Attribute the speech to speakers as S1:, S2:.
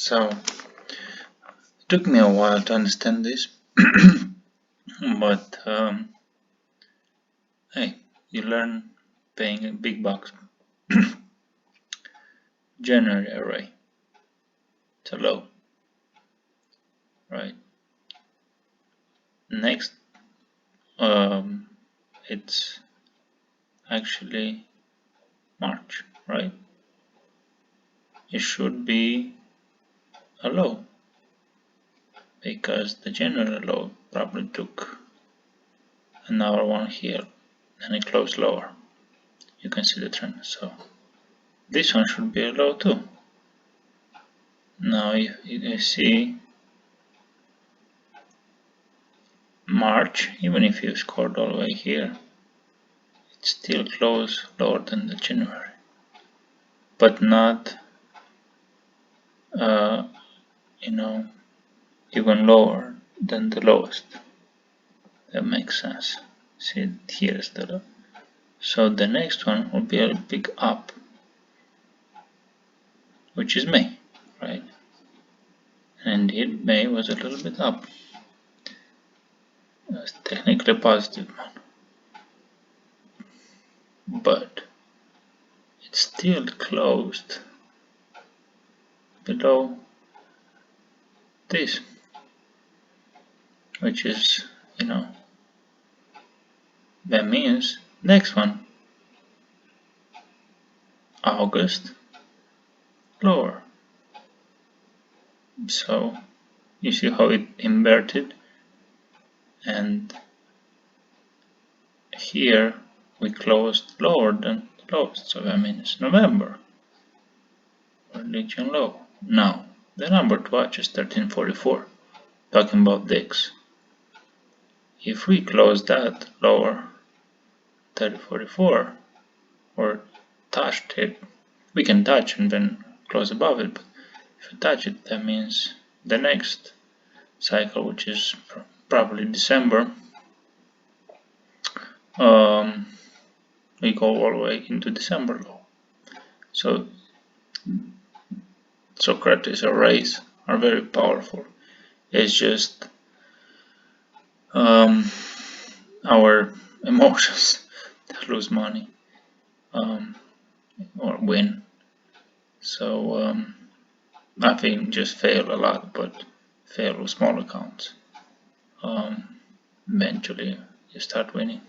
S1: So it took me a while to understand this, but hey, you learn paying big bucks. January array, it's a low, right? Next, it's actually March, right? It should be a low because the January low probably took another one here and it closed lower. You can see the trend. So this one should be a low too. Now if you see March, even if you scored all the way here, it's still close lower than the January, but not even lower than the lowest. That makes sense. See, here's the low. So the next one will be a big up, which is May, right? And indeed, May was a little bit up. It's technically a positive one, but it's still closed below this, which is, that means next one, August, lower. So you see how it inverted, and here we closed lower than closed, so that means November, religion low. Now the number to watch is 1344, talking about dicks. If we close that lower, 1344, or touched it, we can touch and then close above it, but if you touch it, that means the next cycle, which is probably December, we go all the way into December low. So Socrates arrays are very powerful. It's just our emotions that lose money or win. So I think just fail a lot, but fail with small accounts. Eventually you start winning.